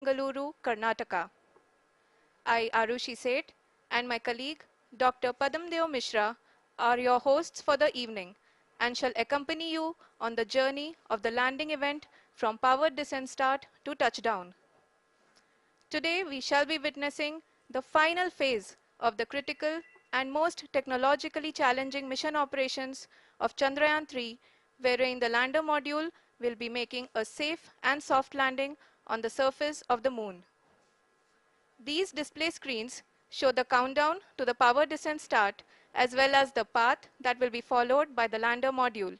Mangaluru, Karnataka. I, Arushi Seth, and my colleague, Dr. Padamdeo Mishra, are your hosts for the evening and shall accompany you on the journey of the landing event from powered descent start to touchdown. Today, we shall be witnessing the final phase of the critical and most technologically challenging mission operations of Chandrayaan-3, wherein the lander module will be making a safe and soft landing on the surface of the moon. These display screens show the countdown to the power descent start as well as the path that will be followed by the lander module.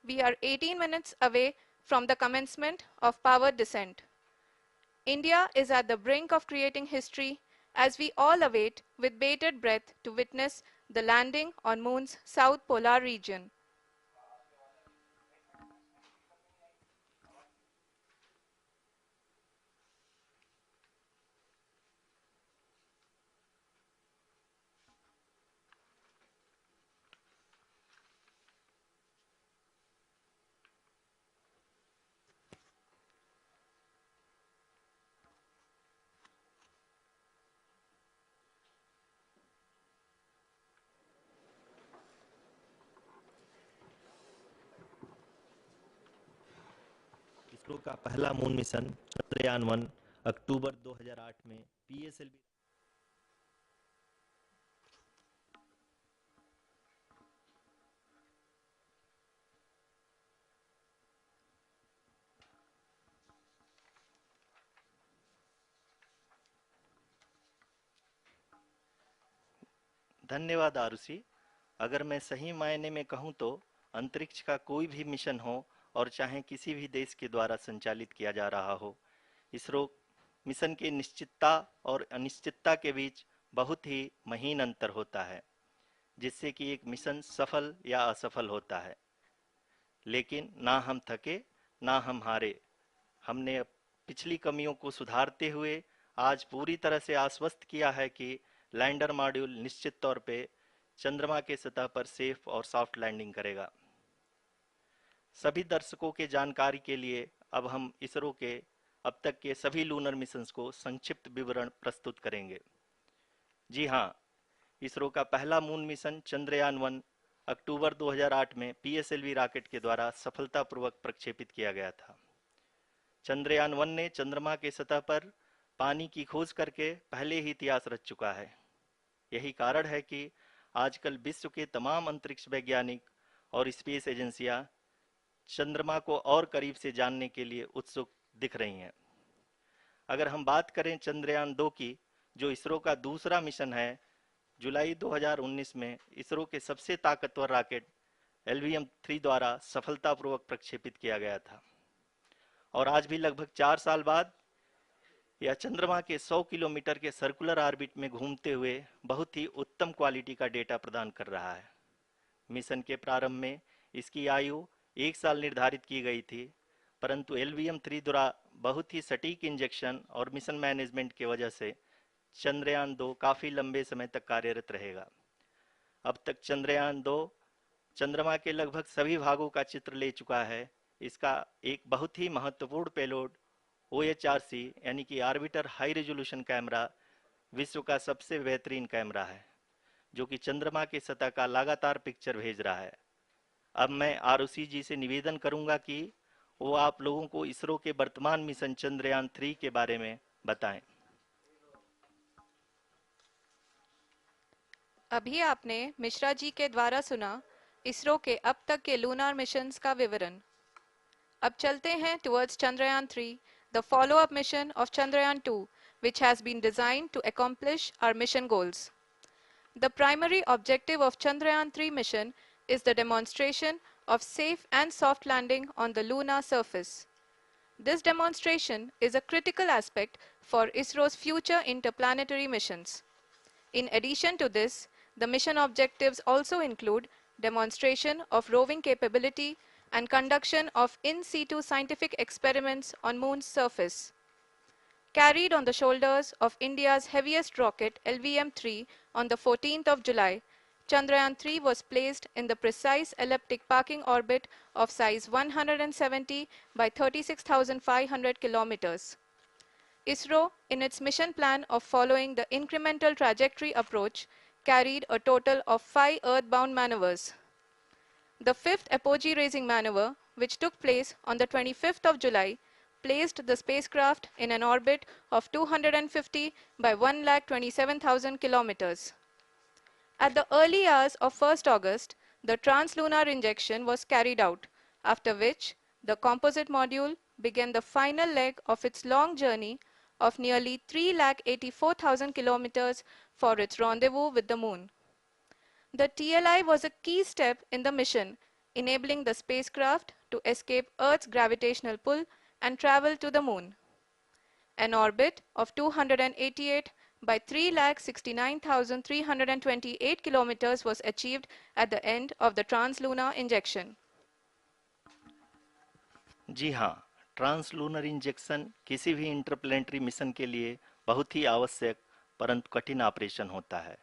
We are 18 minutes away from the commencement of power descent. India is at the brink of creating history as we all await with bated breath to witness the landing on Moon's south polar region. ISRO का पहला moon mission Chandrayaan one अक्टूबर 2008 में PSLV धन्यवाद आरुषि। अगर मैं सही मायने में कहूं तो अंतरिक्ष का कोई भी मिशन हो और चाहे किसी भी देश के द्वारा संचालित किया जा रहा हो, इसरो मिशन के निश्चितता और अनिश्चितता के बीच बहुत ही महीन अंतर होता है, जिससे कि एक मिशन सफल या असफल होता है। लेकिन ना हम थके ना हम हारे। हमने पिछली कमियों को सुधारते हुए आज पूरी तरह से आश्वस्त किया है कि लैंडर मॉड्यूल निश्चित तौर पे चंद्रमा के सतह पर सेफ और सॉफ्ट लैंडिंग करेगा। सभी दर्शकों के जानकारी के लिए अब हम इसरो के अब तक के सभी लूनर मिशंस को संक्षिप्त विवरण प्रस्तुत करेंगे। जी हाँ, इसरो का पहला मून मिशन चंद्रयान-1 अक्टूबर 2008 में पीएसएलवी रॉकेट के द्वारा सफलतापूर्वक प्रक्षेपित किया गया था। चंद्रयान-1 ने चंद्रमा के सतह पर पानी की खोज करके पहले ही इतिहास रच चुका है। यही कारण है कि आजकल विश्व के तमाम अंतरिक्ष वैज्ञानिक और स्पेस एजेंसियां चंद्रमा को और करीब से जानने के लिए उत्सुक दिख रही हैं। अगर हम बात करें चंद्रयान-2 की, जो इसरो का दूसरा मिशन है, जुलाई 2019 में इसरो के सबसे ताकतवर रॉकेट LVM-3 द्वारा सफलतापूर्वक प्रक्षेपित किया गया था और आज भी लगभग 4 साल बाद यह चंद्रमा के 100 किलोमीटर के सर्कुलर ऑर्बिट में घूमते हुए बहुत ही उत्तम क्वालिटी का डेटा प्रदान कर रहा है। मिशन के प्रारंभ में इसकी आयु 1 साल निर्धारित की गई थी, परंतु LVM-3 द्वारा बहुत ही सटीक इंजेक्शन और मिशन मैनेजमेंट की वजह से चंद्रयान-2 काफ़ी लंबे समय तक कार्यरत रहेगा। अब तक चंद्रयान-2 चंद्रमा के लगभग सभी भागों का चित्र ले चुका है। इसका एक बहुत ही महत्वपूर्ण पेलोड OHRC यानी कि ऑर्बिटर हाई रेजोल्यूशन कैमरा विश्व का सबसे बेहतरीन कैमरा है, जो कि चंद्रमा के सतह का लगातार पिक्चर भेज रहा है। अब मैं आरुषि जी से निवेदन करूंगा कि वो आप लोगों को इसरो के वर्तमान मिशन चंद्रयान-3 के बारे में बताएं। अभी आपने मिश्रा जी के द्वारा सुना इसरो के अब तक के लूनार मिशंस का विवरण। अब चलते हैं towards Chandrayaan-3, the follow-up mission of Chandrayaan-2, which has been designed to accomplish our mission goals. The primary objective of Chandrayaan-3 mission is the demonstration of safe and soft landing on the lunar surface. This demonstration is a critical aspect for ISRO's future interplanetary missions. In addition to this, the mission objectives also include demonstration of roving capability and conduction of in situ scientific experiments on Moon's surface. Carried on the shoulders of India's heaviest rocket LVM-3 on the 14th of July, Chandrayaan-3 was placed in the precise elliptic parking orbit of size 170 by 36,500 kilometers. ISRO, in its mission plan of following the incremental trajectory approach, carried a total of 5 earthbound maneuvers. The fifth apogee raising maneuver, which took place on the 25th of July, placed the spacecraft in an orbit of 250 by 1,27,000 kilometers. At the early hours of 1st August, the translunar injection was carried out, after which the composite module began the final leg of its long journey of nearly 3,84,000 kilometers for its rendezvous with the Moon. The TLI was a key step in the mission, enabling the spacecraft to escape Earth's gravitational pull and travel to the Moon. An orbit of 288 by 3,69,328 kilometers was achieved at the end of the translunar injection. जी हाँ, translunar injection किसी भी interplanetary mission के लिए बहुत ही आवश्यक परंतु कठिन operation होता है।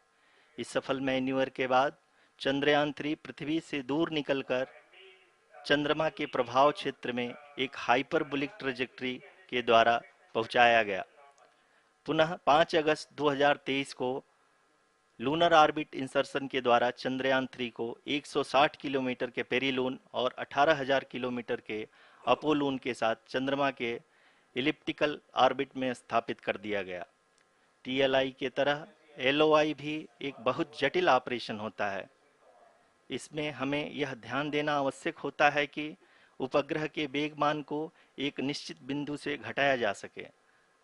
इस सफल मैन्यूवर के बाद चंद्रयान 3 पृथ्वी से दूर निकलकर चंद्रमा के प्रभाव क्षेत्र में एक हाइपरबोलिक ट्रेजेक्टरी के द्वारा पहुंचाया गया। पुनः 5 अगस्त 2023 को लूनर ऑर्बिट इंसर्शन के द्वारा चंद्रयान 3 को 160 किलोमीटर के पेरीलून और 18,000 किलोमीटर के अपोलून के साथ चंद्रमा के इलिप्टिकल ऑर्बिट में स्थापित कर दिया गया। टीएलआई के तरह एलओआई भी एक बहुत जटिल ऑपरेशन होता है। इसमें हमें यह ध्यान देना आवश्यक होता है कि उपग्रह के वेगमान को एक निश्चित बिंदु से घटाया जा सके,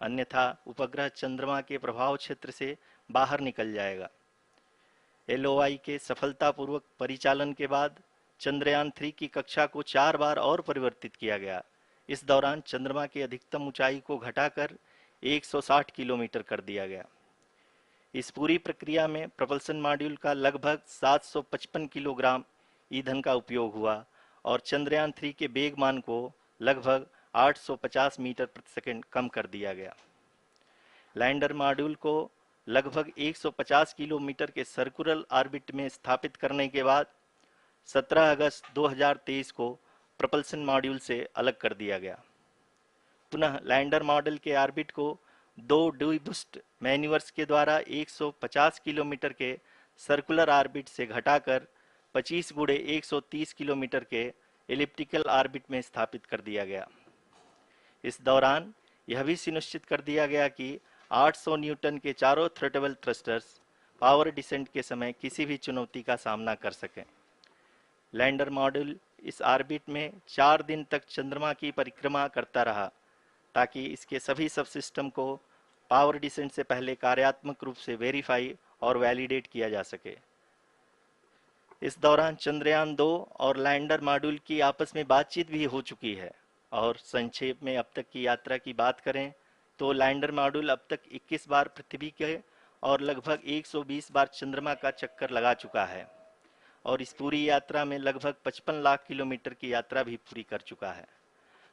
अन्यथा उपग्रह चंद्रमा के प्रभाव क्षेत्र से बाहर निकल जाएगा। एलओआई के सफलतापूर्वक परिचालन के बाद चंद्रयान 3 की कक्षा को 4 बार और परिवर्तित किया गया। इस दौरान चंद्रमा की अधिकतम ऊंचाई को घटाकर 160 किलोमीटर कर दिया गया। इस पूरी प्रक्रिया में प्रपल्सन मॉड्यूल का लगभग 755 किलोग्राम ईंधन का उपयोग हुआ और चंद्रयान 3 के वेगमान को लगभग 850 मीटर प्रति सेकंड कम कर दिया गया। लैंडर मॉड्यूल को लगभग 150 किलोमीटर के सर्कुलर ऑर्बिट में स्थापित करने के बाद 17 अगस्त 2023 को प्रपल्सन मॉड्यूल से अलग कर दिया गया। पुनः लैंडर मॉडल के ऑर्बिट को 2 डीबूस्ट मैन्यूवर्स के द्वारा 150 किलोमीटर के सर्कुलर ऑर्बिट से घटाकर 25 गुणे 130 किलोमीटर के एलिप्टिकल ऑर्बिट में स्थापित कर दिया गया। इस दौरान यह भी सुनिश्चित कर दिया गया कि 800 न्यूटन के चारों थ्रोटेबल थ्रस्टर्स पावर डिसेंट के समय किसी भी चुनौती का सामना कर सकें। लैंडर मॉड्यूल इस ऑर्बिट में 4 दिन तक चंद्रमा की परिक्रमा करता रहा ताकि इसके सभी सब सिस्टम को पावर डिसेंट से पहले कार्यात्मक रूप से वेरीफाई और वैलिडेट किया जा सके। इस दौरान चंद्रयान 2 और लैंडर मॉड्यूल की आपस में बातचीत भी हो चुकी है। और संक्षेप में अब तक की यात्रा की बात करें तो लैंडर मॉड्यूल अब तक 21 बार पृथ्वी के और लगभग 120 बार चंद्रमा का चक्कर लगा चुका है और इस पूरी यात्रा में लगभग 55 लाख किलोमीटर की यात्रा भी पूरी कर चुका है।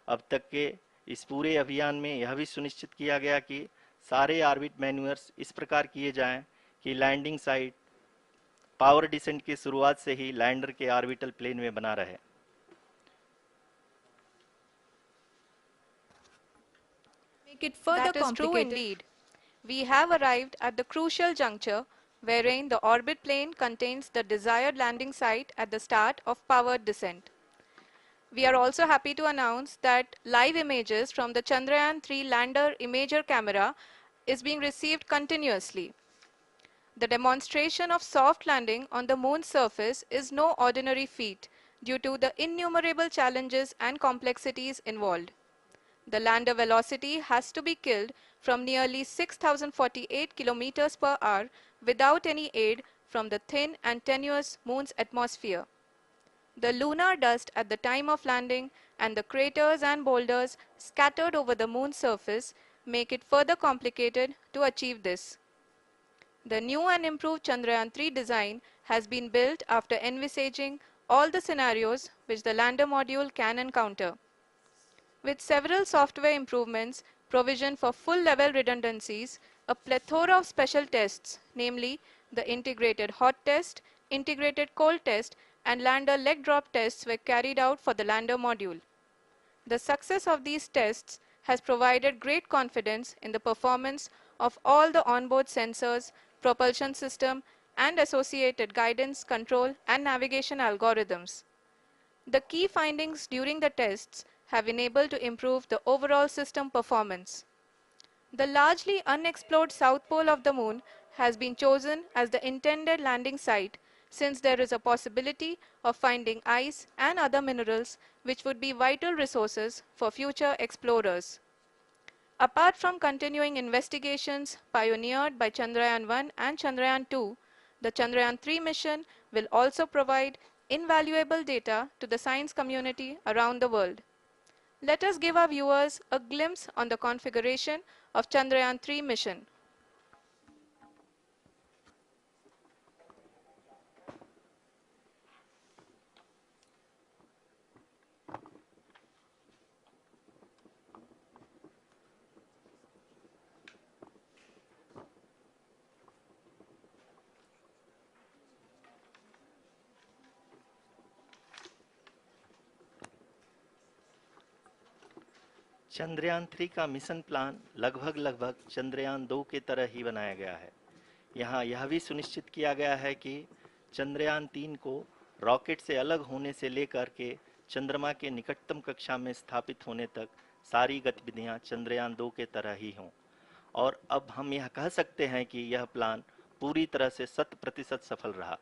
अब तक के इस पूरे अभियान में यह भी सुनिश्चित किया गया कि सारे ऑर्बिट मैन्यूवर्स इस प्रकार किए जाएं कि लैंडिंग साइट पावर डिसेंट की शुरुआत से ही लैंडर के ऑर्बिटल प्लेन में बना रहे। Make it further that is true indeed. We have arrived at the crucial juncture wherein the orbit plane contains the desired landing site at the start of powered descent. We are also happy to announce that live images from the Chandrayaan-3 lander imager camera is being received continuously. The demonstration of soft landing on the moon's surface is no ordinary feat due to the innumerable challenges and complexities involved. The lander velocity has to be killed from nearly 6,048 kilometers per hour without any aid from the thin and tenuous moon's atmosphere. The lunar dust at the time of landing and the craters and boulders scattered over the moon's surface make it further complicated to achieve this. The new and improved Chandrayaan-3 design has been built after envisaging all the scenarios which the lander module can encounter. With several software improvements, provision for full-level redundancies, a plethora of special tests, namely the integrated hot test, integrated cold test, and lander leg drop tests were carried out for the lander module. The success of these tests has provided great confidence in the performance of all the onboard sensors, propulsion system, and associated guidance, control, and navigation algorithms. The key findings during the tests have enabled to improve the overall system performance. The largely unexplored south pole of the Moon has been chosen as the intended landing site since there is a possibility of finding ice and other minerals which would be vital resources for future explorers. Apart from continuing investigations pioneered by Chandrayaan-1 and Chandrayaan-2, the Chandrayaan-3 mission will also provide invaluable data to the science community around the world. Let us give our viewers a glimpse on the configuration of Chandrayaan-3 mission. Chandrayaan 3 का mission plan लगभग चंद्रयान 2 के तरह ही बनाया गया है। यहाँ यह भी सुनिश्चित किया गया है कि चंद्रयान 3 को रॉकेट से अलग होने से लेकर के चंद्रमा के निकटतम कक्षा में स्थापित होने तक सारी गतिविधियां चंद्रयान 2 के तरह ही हों। और अब हम यह कह सकते हैं कि यह प्लान पूरी तरह से 100% सफल रहा।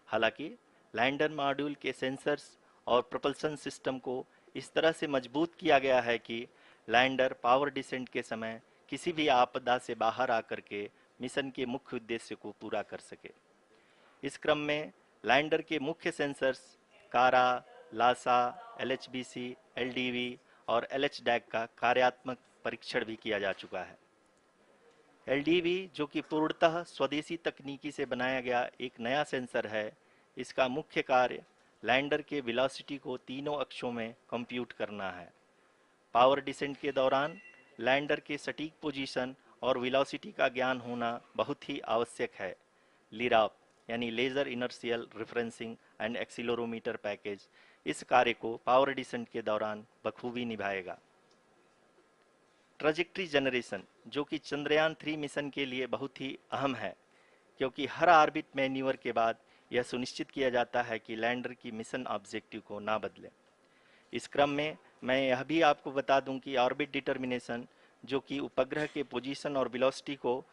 हालांकि लैंडर मॉड्यूल के सेंसर्स और प्रोपल्शन सिस्टम को इस तरह से मजबूत किया गया है कि लैंडर पावर डिसेंट के समय किसी भी आपदा से बाहर आकर के मिशन के मुख्य उद्देश्य को पूरा कर सके। इस क्रम में लैंडर के मुख्य सेंसर्स कारा, लासा, LHBC, LDV और LHDAC का कार्यात्मक परीक्षण भी किया जा चुका है। LDV जो कि पूर्णतः स्वदेशी तकनीकी से बनाया गया एक नया सेंसर है, इसका मुख्य कार्य लैंडर के वेलोसिटी को तीनों अक्षों में कंप्यूट करना है। पावर डिसेंट के दौरान लैंडर के सटीक पोजीशन और वेलोसिटी का ज्ञान होना बहुत ही आवश्यक है। लिराप यानी laser inertial referencing and accelerometer package इस कार्य को पावर डिसेंट के दौरान बखूबी निभाएगा। ट्रैजेक्टरी जनरेशन जो कि चंद्रयान 3 मिशन के लिए बहुत ही अहम है, क्योंकि हर ऑर्बिट मैन्यूवर के बाद यह सुनिश्चित किया जाता है कि लैंडर की मिशन ऑब्जेक्टिव को ना बदले। इस क्रम में मैं यह भी आपको बता दूं कि ऑर्बिट डिटर्मिनेशन जो कि उपग्रह के पोजीशन और वेलोसिटी को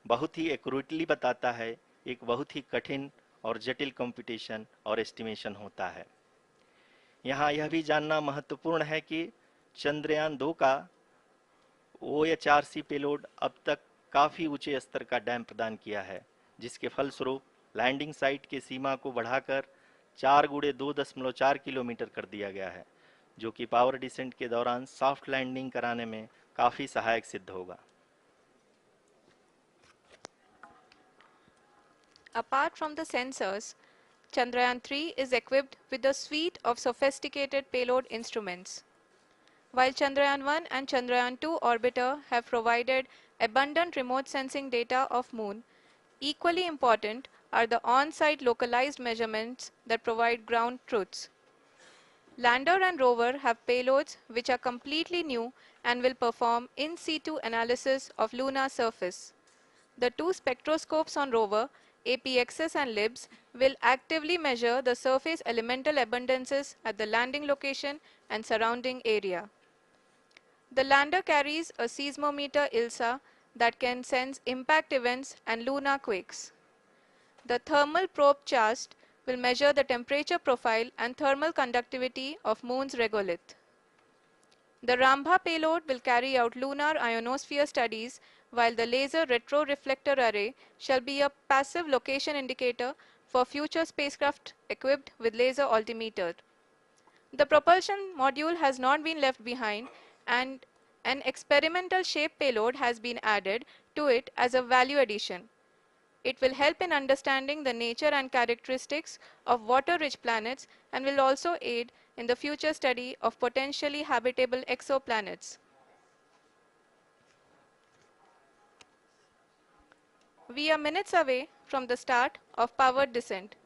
बहुत ही एक्यूरेटली बताता है, एक बहुत ही कठिन और जटिल कंप्यूटेशन और एस्टिमेशन होता है। यहाँ यह भी जानना महत्वपूर्ण है कि चंद्रयान 2 का OHRC पेलोड अब तक काफ़ी ऊंचे स्तर का डैम प्रदान किया है, जिसके फलस्वरूप लैंडिंग साइट के सीमा को बढ़ाकर 4x2.4 किलोमीटर कर दिया गया है, जो कि पावर डिसेंट के दौरान सॉफ्ट लैंडिंग कराने में काफ़ी सहायक सिद्ध होगा। Apart from the sensors, Chandrayaan-3 is equipped with a suite of sophisticated payload instruments. While Chandrayaan-1 and Chandrayaan-2 orbiter have provided abundant remote sensing data of Moon, equally important are the on-site localized measurements that provide ground truths. Lander and rover have payloads which are completely new and will perform in situ analysis of lunar surface. The two spectroscopes on rover, APXS and LIBS, will actively measure the surface elemental abundances at the landing location and surrounding area. The lander carries a seismometer ILSA that can sense impact events and lunar quakes. The thermal probe CHAST will measure the temperature profile and thermal conductivity of Moon's regolith. The Rambha payload will carry out lunar ionosphere studies, while the laser retroreflector array shall be a passive location indicator for future spacecraft equipped with laser altimeter. The propulsion module has not been left behind, and an experimental shape payload has been added to it as a value addition. It will help in understanding the nature and characteristics of water-rich planets and will also aid in the future study of potentially habitable exoplanets. We are minutes away from the start of powered descent.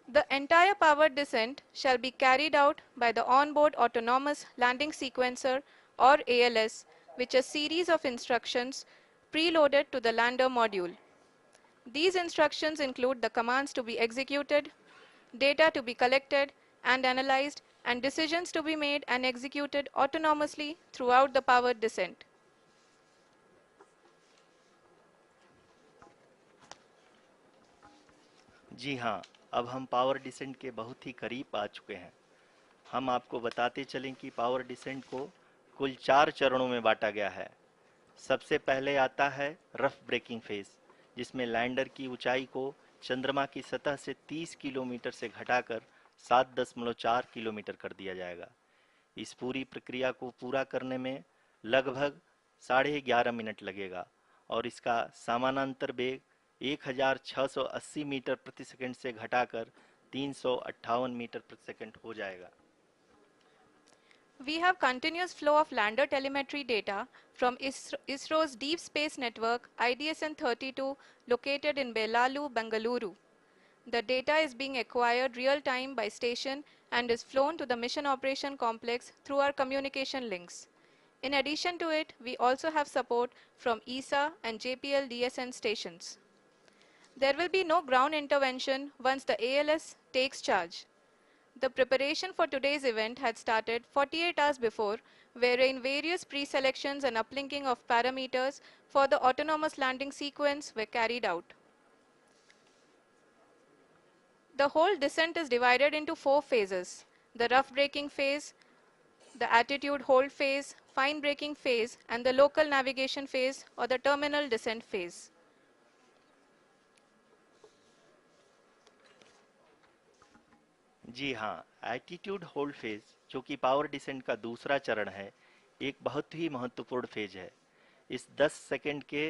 The entire powered descent shall be carried out by the onboard autonomous landing sequencer or ALS, which is a series of instructions preloaded to the lander module. These instructions include the commands to be executed, data to be collected and analyzed, and decisions to be made and executed autonomously throughout the powered descent. जी हाँ, अब हम power descent के बहुत ही करीब आ चुके हैं। हम आपको बताते चलें कि पावर डिसेंट को कुल 4 चरणों में बांटा गया है। सबसे पहले आता है रफ ब्रेकिंग फेज, जिसमें लैंडर की ऊंचाई को चंद्रमा की सतह से 30 किलोमीटर से घटाकर 7.4 किलोमीटर कर दिया जाएगा। इस पूरी प्रक्रिया को पूरा करने में लगभग 11.5 मिनट लगेगा और इसका समानांतर वेग 1680 मीटर प्रति सेकंड से घटाकर 358 मीटर प्रति सेकंड हो जाएगा। We have continuous flow of lander telemetry data from ISRO's Deep Space Network IDSN-32 located in Belalu, Bengaluru. The data is being acquired real-time by station and is flown to the Mission Operation Complex through our communication links. In addition to it, we also have support from ESA and JPL DSN stations. There will be no ground intervention once the ALS takes charge. The preparation for today's event had started 48 hours before, wherein various pre-selections and uplinking of parameters for the autonomous landing sequence were carried out. The whole descent is divided into 4 phases: the rough braking phase, the attitude hold phase, fine braking phase, and the local navigation phase or the terminal descent phase. जी हाँ, attitude hold phase, जो कि power descent का दूसरा चरण है, एक बहुत ही महत्वपूर्ण फेज है। इस 10 सेकंड के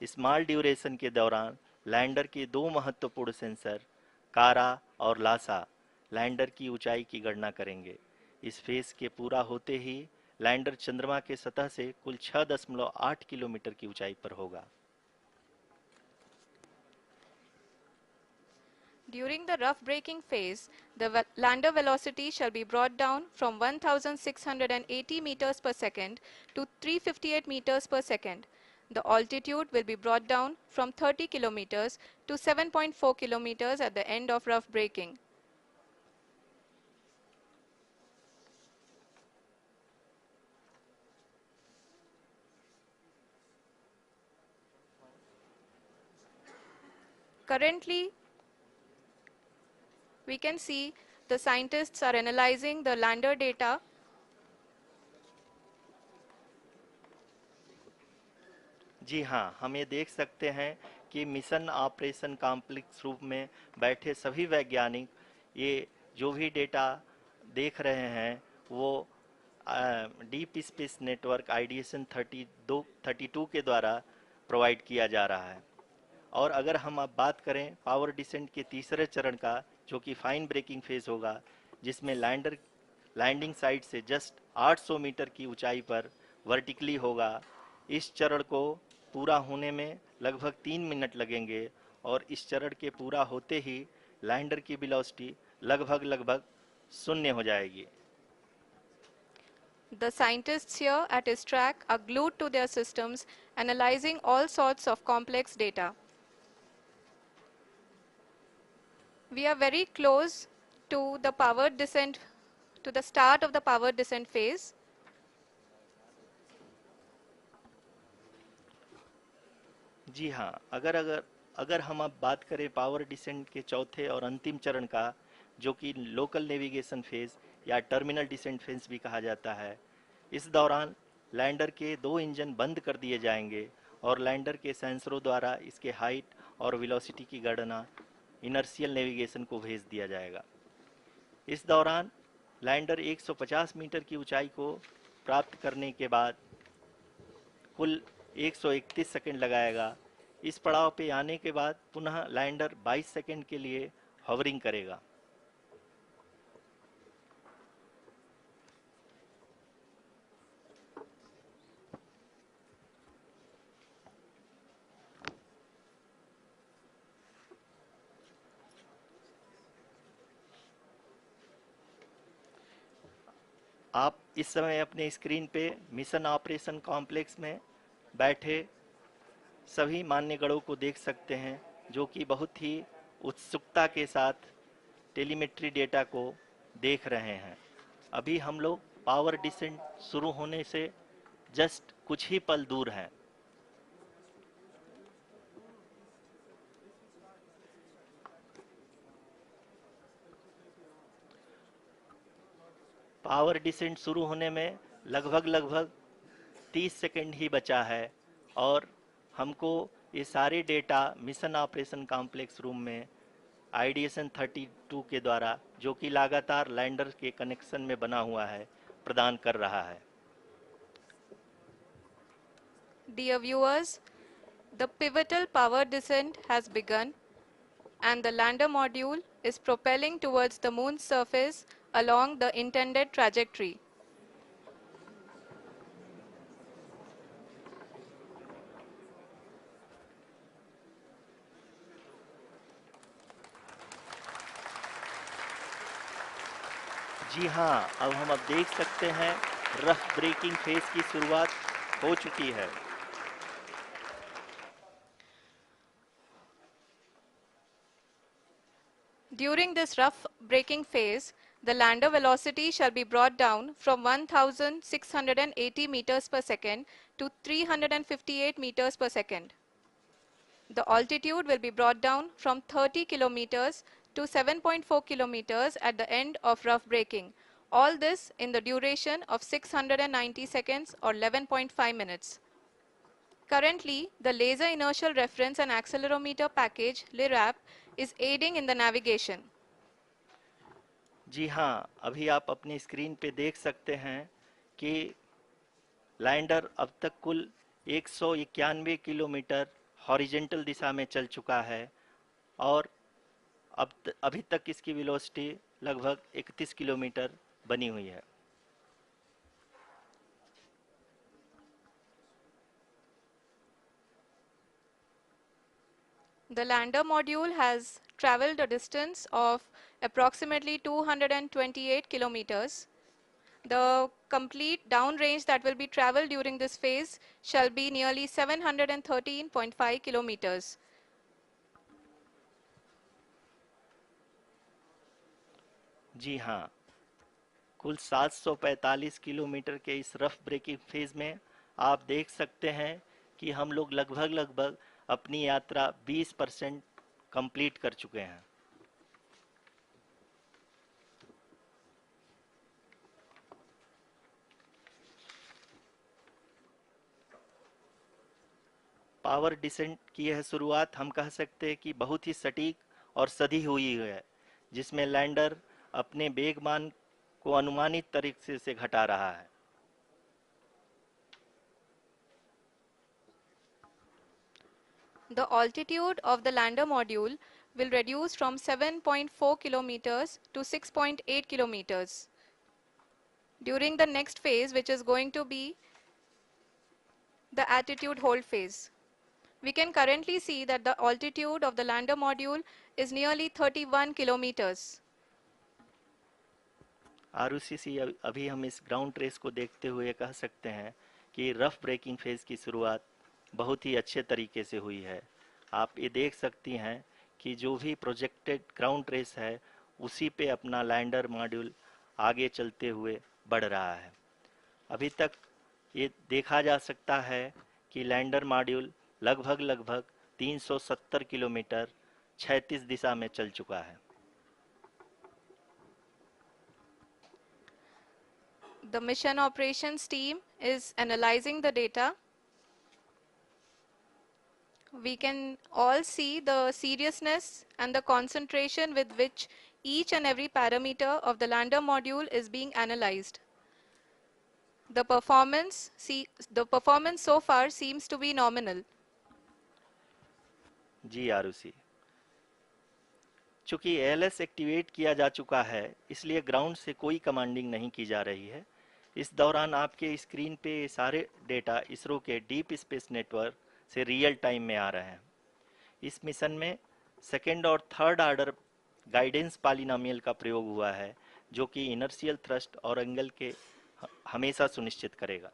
स्मॉल ड्यूरेशन के दौरान लैंडर के 2 महत्वपूर्ण सेंसर कारा और लासा लैंडर की ऊंचाई की गणना करेंगे। इस फेज के पूरा होते ही लैंडर चंद्रमा के सतह से कुल 6.8 किलोमीटर की ऊंचाई पर होगा। During the rough braking phase, the lander velocity shall be brought down from 1680 meters per second to 358 meters per second. The altitude will be brought down from 30 kilometers to 7.4 kilometers at the end of rough braking. Currently, we can see the scientists are analyzing the lander data. जी हाँ, हम ये देख सकते हैं कि mission operation complex रूप में बैठे सभी वैज्ञानिक ये जो भी डेटा देख रहे हैं वो डीप स्पेस नेटवर्क आईडीएसएन 32 के द्वारा प्रोवाइड किया जा रहा है। और अगर हम अब बात करें पावर डिसेंट के तीसरे चरण का, जो कि फाइन ब्रेकिंग फेज होगा, जिसमें लैंडिंग साइट से जस्ट 800 मीटर की ऊंचाई पर वर्टिकली होगा। इस चरण को पूरा होने में लगभग 3 मिनट लगेंगे और इस चरण के पूरा होते ही लैंडर की वेलोसिटी लगभग शून्य हो जाएगी। The scientists here at his track are glued to their systems, analyzing all sorts of complex data. We are very close to the powered descent, to the start of the powered descent phase. जी हाँ, अगर हम अब बात करें power descent के चौथे और अंतिम चरण का, जो कि लोकल नेविगेशन फेज या टर्मिनल डिसेंट फेज भी कहा जाता है, इस दौरान लैंडर के 2 इंजन बंद कर दिए जाएंगे और लैंडर के सेंसरों द्वारा इसके हाइट और वेलोसिटी की गणना इनर्शियल नेविगेशन को भेज दिया जाएगा। इस दौरान लैंडर 150 मीटर की ऊंचाई को प्राप्त करने के बाद कुल 131 सेकंड लगाएगा। इस पड़ाव पे आने के बाद पुनः लैंडर 22 सेकंड के लिए हॉवरिंग करेगा। आप इस समय अपने स्क्रीन पे मिशन ऑपरेशन कॉम्प्लेक्स में बैठे सभी मान्यगणों को देख सकते हैं, जो कि बहुत ही उत्सुकता के साथ टेलीमेट्री डेटा को देख रहे हैं। अभी हम लोग पावर डिसेंट शुरू होने से जस्ट कुछ ही पल दूर हैं। पावर डिसेंट शुरू होने में लगभग 30 सेकंड ही बचा है और हमको ये सारे data mission operation complex room में आईडीएसएन 32 के द्वारा, जो कि लगातार लैंडर के कनेक्शन में बना हुआ है, प्रदान कर रहा है। Dear viewers, the pivotal power descent has begun and the lander module is propelling towards the moon's surface along the intended trajectory. जी हाँ, अब हम देख सकते हैं रफ ब्रेकिंग फेज की शुरुआत हो चुकी है। During this rough braking phase, the lander velocity shall be brought down from 1680 meters per second to 358 meters per second. The altitude will be brought down from 30 kilometers to 7.4 kilometers at the end of rough braking. All this in the duration of 690 seconds or 11.5 minutes. Currently, the Laser Inertial Reference and Accelerometer package (LIRAP) is aiding in the navigation. जी हाँ, अभी आप अपनी screen पे देख सकते हैं कि lander अब तक कुल 191 किलोमीटर हॉरिजेंटल दिशा में चल चुका है और अभी तक इसकी वेलोसिटी लगभग 31 किलोमीटर बनी हुई है। The lander module has traveled a distance of approximately 228 kilometers. The complete downrange that will be traveled during this phase shall be nearly 713.5 kilometers. जी हाँ, कुल 745 किलोमीटर के इस रफ ब्रेकिंग फेज में आप देख सकते हैं कि हम लोग लगभग अपनी यात्रा 20% कंप्लीट कर चुके हैं। पावर डिसेंट की यह शुरुआत हम कह सकते हैं कि बहुत ही सटीक और सधी हुई है, जिसमें लैंडर अपने वेगमान को अनुमानित तरीके से घटा रहा है। The altitude of the lander module will reduce from 7.4 kilometers to 6.8 kilometers. During the next phase, which is going to be the attitude hold phase. We can currently see that the altitude of the lander module is nearly 31 kilometers. Arushi अभी हम इस ground trace को देखते हुए कह सकते हैं कि रफ ब्रेकिंग फेज की शुरुआत बहुत ही अच्छे तरीके से हुई है। आप ये देख सकती हैं कि जो भी प्रोजेक्टेड ग्राउंड ट्रेस है उसी पे अपना लैंडर मॉड्यूल आगे चलते हुए बढ़ रहा है। अभी तक ये देखा जा सकता है कि लैंडर मॉड्यूल लगभग 370 किलोमीटर क्षैतिज दिशा में चल चुका है। The mission operations team is analyzing the data. We can all see the seriousness and the concentration with which each and every parameter of the lander module is being analyzed. The performance so far seems to be nominal. जी आरुषि, चूंकि ALS activate किया जा चुका है, इसलिए ground से कोई commanding नहीं की जा रही है। इस दौरान आपके स्क्रीन पे सारे डेटा इसरो के डीप स्पेस नेटवर्क से रियल टाइम में आ रहे हैं। इस मिशन में सेकेंड और थर्ड ऑर्डर गाइडेंस पॉलिनोमियल का प्रयोग हुआ है, जो कि इनर्शियल थ्रस्ट और एंगल के हमेशा सुनिश्चित करेगा।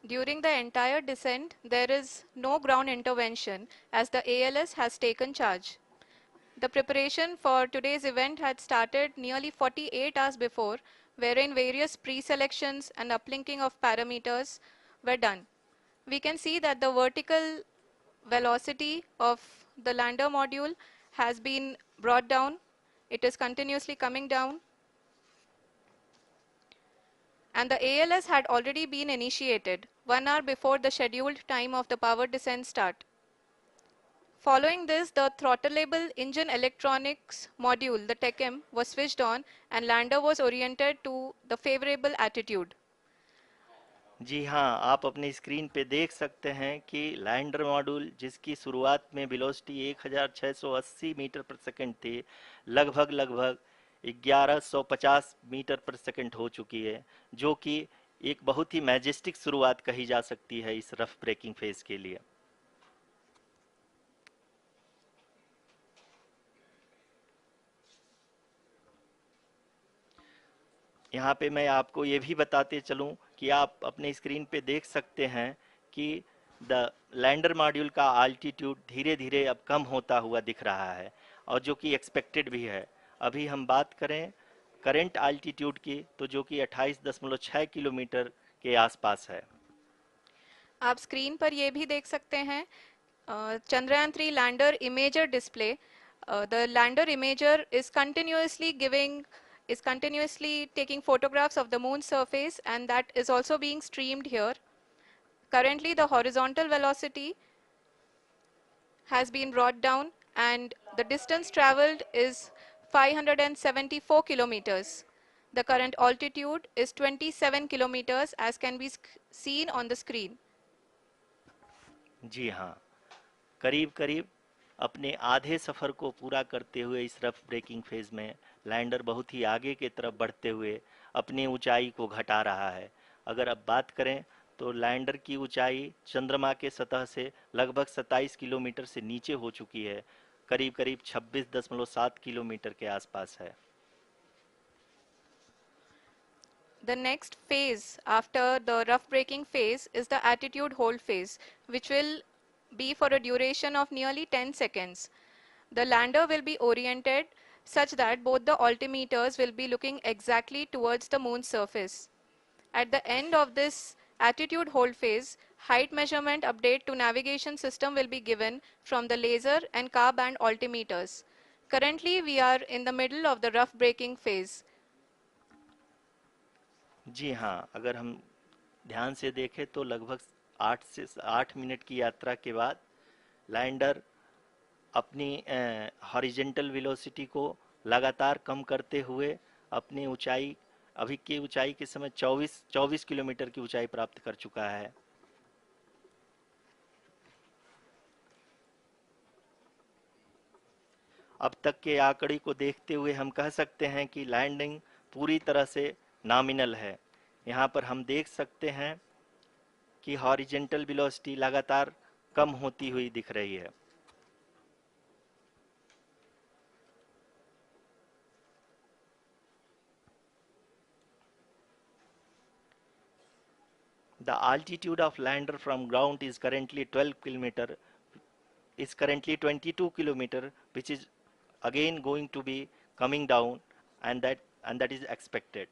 During the entire descent, there is no ground intervention as the ALS has taken charge. The preparation for today's event had started nearly 48 hours before, wherein various pre-selections and uplinking of parameters were done. We can see that the vertical velocity of the lander module has been brought down. It is continuously coming down. And the ALS had already been initiated 1 hour before the scheduled time of the power descent start. Following this, the throttleable engine electronics module, the TECM, was switched on and lander was oriented to the favorable attitude. जी हाँ, आप अपनी screen पे देख सकते हैं कि lander module जिसकी शुरुआत में वेलोसिटी 1680 मीटर पर सेकंड थी, लगभग 1150 मीटर पर सेकंड हो चुकी है, जो कि एक बहुत ही मैजेस्टिक शुरुआत कही जा सकती है इस रफ ब्रेकिंग फेज के लिए। यहाँ पे मैं आपको ये भी बताते चलूँ कि आप अपने स्क्रीन पे देख सकते हैं कि द लैंडर मॉड्यूल का आल्टीट्यूड धीरे धीरे अब कम होता हुआ दिख रहा है, और जो कि एक्सपेक्टेड भी है। अभी हम बात करें करंट आल्टीट्यूड की, तो जो कि 28.6 किलोमीटर के आसपास है। आप स्क्रीन पर ये भी देख सकते हैं Chandrayaan-3 lander imager display. The lander imager is continuously taking photographs of the moon's surface, and that is also being streamed here. Currently, the horizontal velocity has been brought down and the distance traveled is 574 kilometers. The current altitude is 27 kilometers as can be seen on the screen. जी हाँ, करीब करीब अपने आधे सफ़र को पूरा करते हुए इस रफ ब्रेकिंग फेज में लैंडर बहुत ही आगे की तरफ बढ़ते हुए अपनी ऊंचाई को घटा रहा है। अगर अब बात करें तो लैंडर की ऊंचाई चंद्रमा के सतह से लगभग 27 किलोमीटर से नीचे हो चुकी है, करीब करीब 26.7 किलोमीटर के आसपास है। The next phase after the rough braking phase is the attitude hold phase, which will be for a duration of nearly 10 seconds. The lander will be oriented such that both the altimeters will be looking exactly towards the moon's surface. At the end of this attitude hold phase, height measurement update to navigation system will be given from the laser and car band altimeters. Currently, we are in the middle of the rough braking phase. जी हाँ, अगर हम ध्यान से देखें तो लगभग 8 minute की यात्रा के बाद लैंडर अपनी हॉरिजेंटल वेलोसिटी को लगातार कम करते हुए अपनी ऊंचाई, अभी की ऊंचाई के समय 24 किलोमीटर की ऊंचाई प्राप्त कर चुका है। अब तक के आंकड़े को देखते हुए हम कह सकते हैं कि लैंडिंग पूरी तरह से नॉमिनल है। यहाँ पर हम देख सकते हैं कि हॉरिजेंटल वेलोसिटी लगातार कम होती हुई दिख रही है। The altitude of lander from ground is currently 22 kilometer, which is again going to be coming down, and that is expected.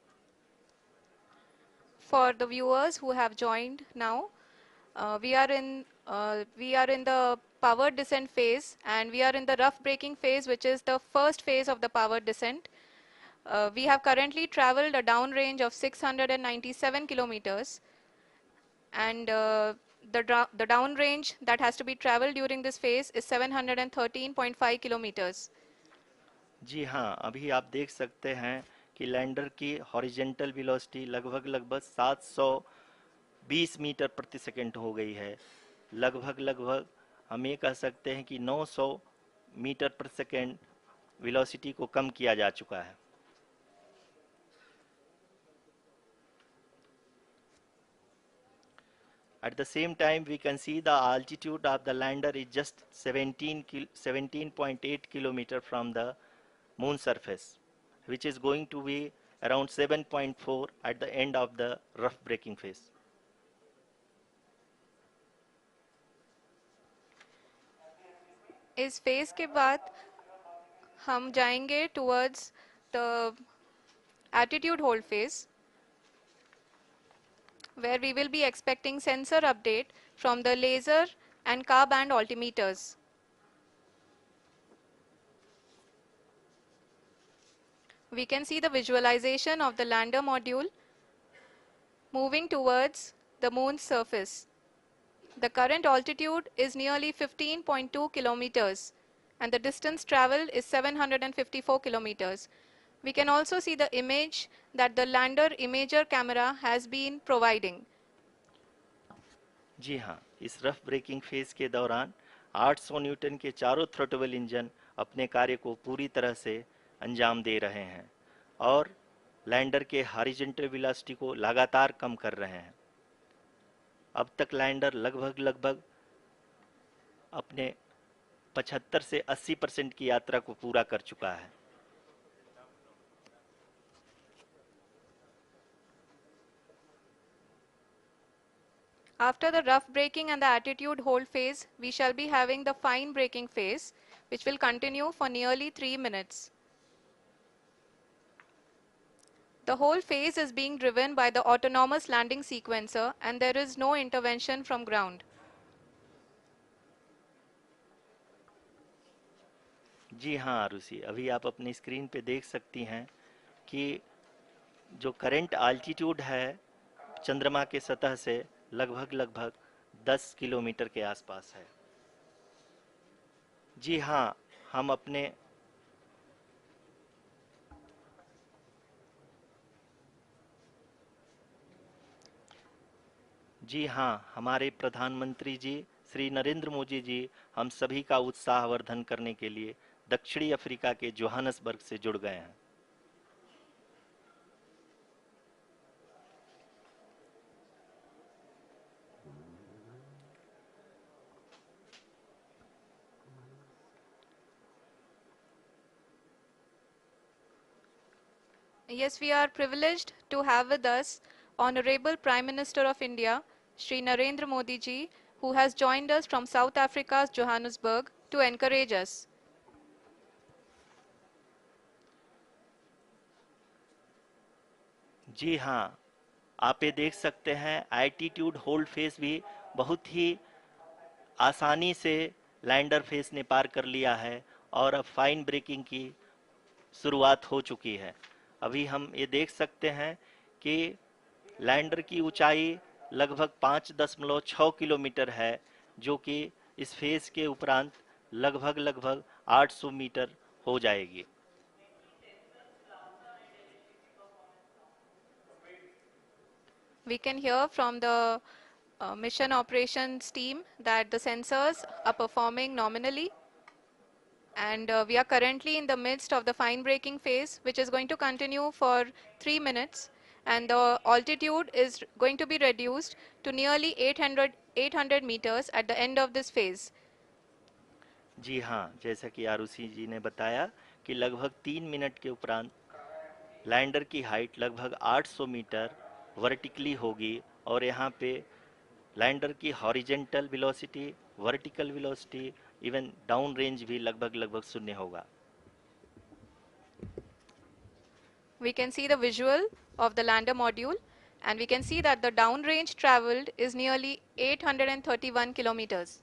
For the viewers who have joined now, we are in the power descent phase, and we are in the rough braking phase, which is the first phase of the power descent. We have currently traveled a downrange of 697 kilometers, and the downrange that has to be traveled during this phase is 713.5 kilometers. जी हाँ, अभी आप देख सकते हैं कि lander की horizontal velocity लगभग 720 metre प्रति सेकंड हो गई है। लगभग हम ये कह सकते हैं कि 900 मीटर प्रति सेकंड वेलोसिटी को कम किया जा चुका है। At the same time, we can see the altitude of the lander is just 17.8 kilometer from the moon surface, which is going to be around 7.4 at the end of the rough braking phase. इस phase के बाद हम जाएंगे towards the attitude hold phase, where we will be expecting sensor update from the laser and car band altimeters. We can see the visualization of the lander module moving towards the moon's surface. The current altitude is nearly 15.2 kilometers and the distance traveled is 754 kilometers. We can also see the image that the lander imager camera has been providing. जी हाँ, इस rough breaking phase के दौरान 800 Newton के चारों throttle engine अपने कार्य को पूरी तरह से अंजाम दे रहे हैं और लैंडर के हॉरिजॉन्टल वेलोसिटी को लगातार कम कर रहे हैं। अब तक लैंडर लगभग अपने 75 से 80% की यात्रा को पूरा कर चुका है। After the rough braking and the attitude hold phase, we shall be having the fine braking phase, which will continue for nearly 3 minutes. The whole phase is being driven by the autonomous landing sequencer and there is no intervention from ground. जी हाँ आरुषि, अभी आप अपनी screen पे देख सकती हैं कि जो करंट आल्टीट्यूड है चंद्रमा के सतह से लगभग 10 किलोमीटर के आसपास है। जी हाँ, हम अपने जी हाँ, हमारे प्रधानमंत्री जी श्री नरेंद्र मोदी जी हम सभी का उत्साहवर्धन करने के लिए दक्षिणी अफ्रीका के जोहानसबर्ग से जुड़ गए हैं। Yes, we are privileged to have with us Honorable Prime Minister of India, Shri Narendra Modi ji, who has joined us from South Africa's Johannesburg to encourage us. जी हाँ, आप ये देख सकते हैं एल्टीट्यूड होल्ड फेस भी बहुत ही आसानी से लैंडर फेस ने पार कर लिया है और अब फाइन ब्रेकिंग की शुरुआत हो चुकी है। अभी हम ये देख सकते हैं कि लैंडर की ऊंचाई लगभग 5.6 किलोमीटर है, जो कि इस फेज के उपरांत लगभग 800 मीटर हो जाएगी। We can hear from the mission operations team that the sensors are performing nominally, and we are currently in the midst of the fine braking phase, which is going to continue for 3 minutes, and the altitude is going to be reduced to nearly 800 meters at the end of this phase. जी हाँ, जैसा कि आरुषि जी ने बताया कि लगभग 3 minute के उपरांत lander की हाइट लगभग 800 मीटर वर्टिकली होगी और यहाँ पे लैंडर की horizontal velocity, vertical velocity, even down range भी लगभग शून्य होगा। We can see the visual of the lander module, and we can see that the downrange traveled is nearly 831 kilometers.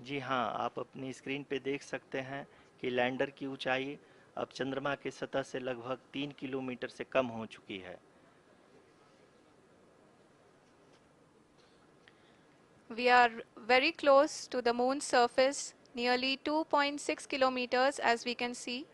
जी हाँ, आप अपनी स्क्रीन पे देख सकते हैं कि लैंडर की ऊंचाई अब चंद्रमा के सतह से लगभग 3 किलोमीटर से कम हो चुकी है। We are very close to the moon's surface, nearly 2.6 kilometers as we can see.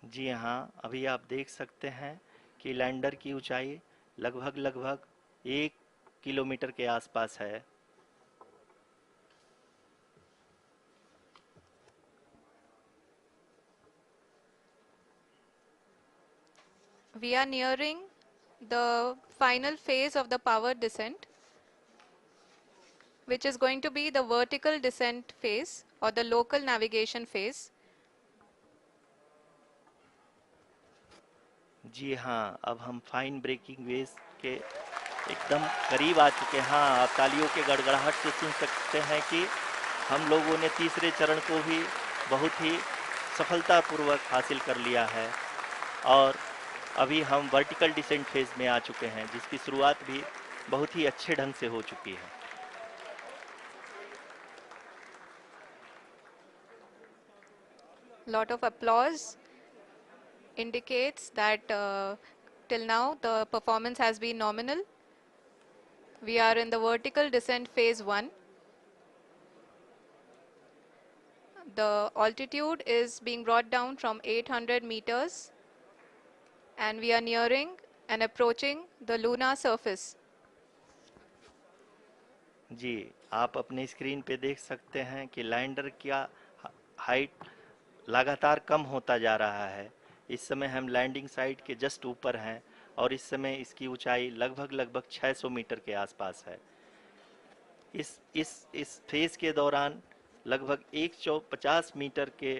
जी हाँ, अभी आप देख सकते हैं कि लैंडर की ऊंचाई लगभग 1 किलोमीटर के आसपास है। We are nearing the final phase of the power descent, which is going to be the vertical descent phase or the local navigation phase. जी हाँ, अब हम फाइन ब्रेकिंग वेव्स के एकदम करीब आ चुके हैं। हाँ, आप तालियों के गड़गड़ाहट से सुन सकते हैं कि हम लोगों ने तीसरे चरण को भी बहुत ही सफलतापूर्वक हासिल कर लिया है और अभी हम वर्टिकल डिसेंट फेज में आ चुके हैं, जिसकी शुरुआत भी बहुत ही अच्छे ढंग से हो चुकी है। Lot of applause indicates that till now the performance has been nominal. We are in the vertical descent phase 1. The altitude is being brought down from 800 meters and we are nearing and approaching the lunar surface. जी, आप अपने screen पे देख सकते हैं कि lander का height लगातार कम होता जा रहा है। इस समय हम लैंडिंग साइट के जस्ट ऊपर हैं और इस समय इसकी ऊंचाई लगभग 600 मीटर के आसपास है। इस फेज के दौरान लगभग 150 मीटर के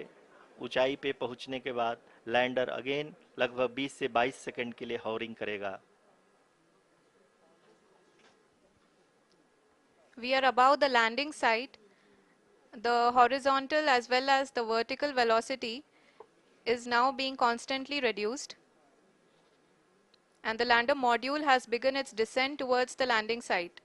ऊंचाई पे पहुंचने के बाद लैंडर अगेन लगभग 20 से 22 सेकंड के लिए हॉवरिंग करेगा। We are above the landing site. The horizontal as well as the vertical velocity is now being constantly reduced. And the lander module has begun its descent towards the landing site.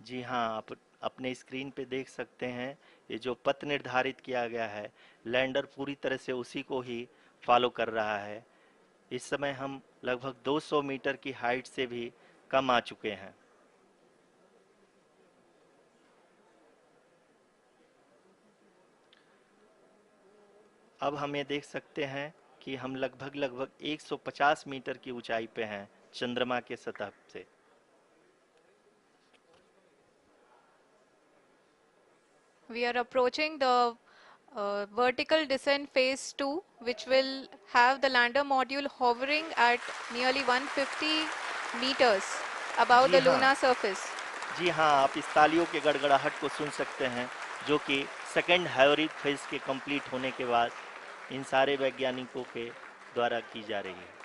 जी हाँ, आप अपने screen पे देख सकते हैं ये जो पथ निर्धारित किया गया है, लैंडर पूरी तरह से उसी को ही फॉलो कर रहा है। इस समय हम लगभग 200 मीटर की हाइट से भी कम आ चुके हैं। अब हम ये देख सकते हैं कि हम लगभग 150 मीटर की ऊंचाई पे हैं चंद्रमा के सतह से। We are approaching the vertical descent phase 2, which will have the lander module hovering at nearly 150 meters above ji the हाँ, lunar surface. जी हाँ, आप इस तालियों के गड़गड़ाहट को सुन सकते हैं, जो कि सेकंड हाइब्रिड फेज के कंप्लीट होने के बाद इन सारे वैज्ञानिकों के द्वारा की जा रही है।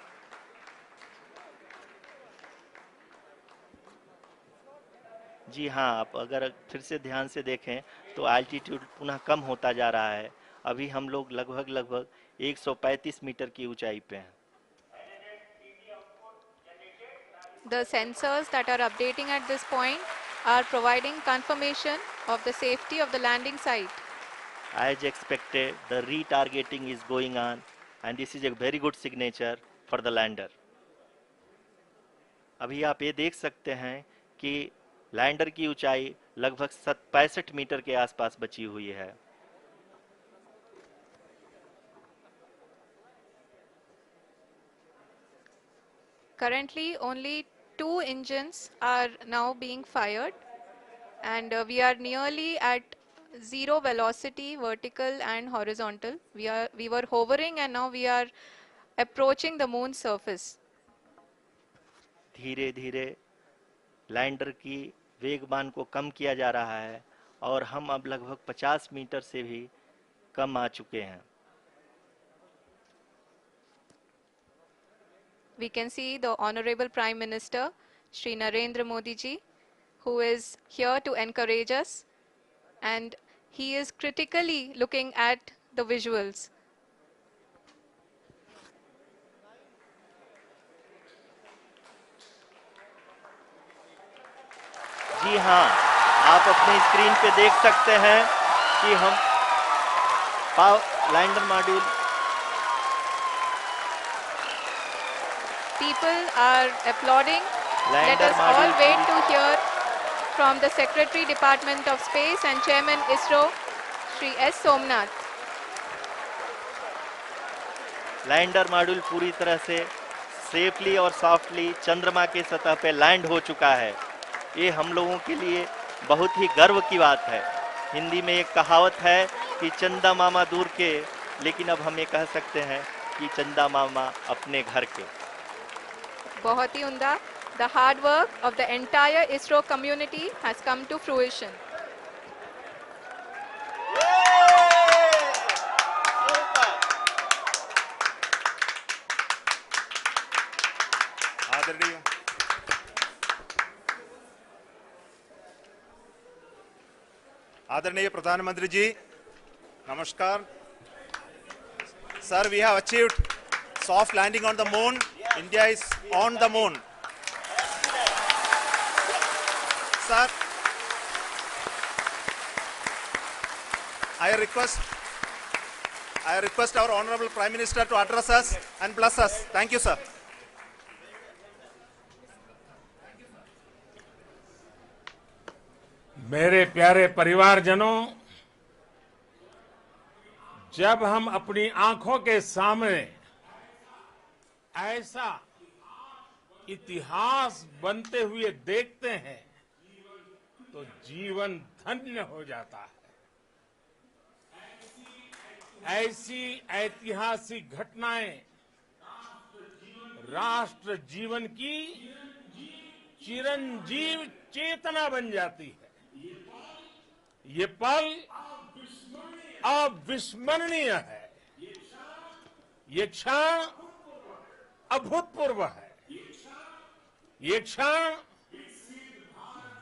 जी हाँ, आप अगर फिर से ध्यान से देखें तो एल्टीट्यूड पुनः कम होता जा रहा है। अभी हम लोग लगभग 135 मीटर की ऊंचाई पे हैं। The sensors that are updating at this point are providing confirmation of the safety of the landing site. As expected, the retargeting is going on and this is a very good signature for the lander. अभी आप ये देख सकते हैं कि lander की ऊंचाई लगभग 65 मीटर के आसपास बची हुई है। Currently, only 2 engines are now being fired, and we are nearly at zero velocity, vertical and horizontal. We were hovering, and now we are approaching the moon's surface. धीरे धीरे लैंडर की वेगमान को कम किया जा रहा है और हम अब लगभग 50 मीटर से भी कम आ चुके हैं। We can see the Honorable Prime Minister, Shri Narendra Modi ji, who is here to encourage us, and he is critically looking at the visuals. जी हाँ, आप अपने स्क्रीन पे देख सकते हैं कि हम lander module people are applauding. Let lander us all module wait to hear from the Secretary, Department of Space and Chairman ISRO, Shri S. Somnath. Lander module पूरी तरह से सेफली और सॉफ्टली चंद्रमा के सतह पे लैंड हो चुका है। ये हम लोगों के लिए बहुत ही गर्व की बात है। हिंदी में एक कहावत है कि चंदा मामा दूर के, लेकिन अब हम ये कह सकते हैं कि चंदा मामा अपने घर के। बहुत ही उम्दा। The hard work of the entire ISRO community has come to fruition. आदरणीय प्रधानमंत्री जी, नमस्कार। Sir, we have achieved soft landing on the moon. India is on the moon. Sir, I request our Honorable Prime Minister to address us and bless us. Thank you, sir. मेरे प्यारे परिवारजनों, जब हम अपनी आंखों के सामने ऐसा इतिहास बनते हुए देखते हैं तो जीवन धन्य हो जाता है। ऐसी ऐतिहासिक घटनाएं राष्ट्र जीवन की चिरंजीव चेतना बन जाती है। ये पल अविस्मरणीय है। ये क्षण अभूतपूर्व है। ये क्षण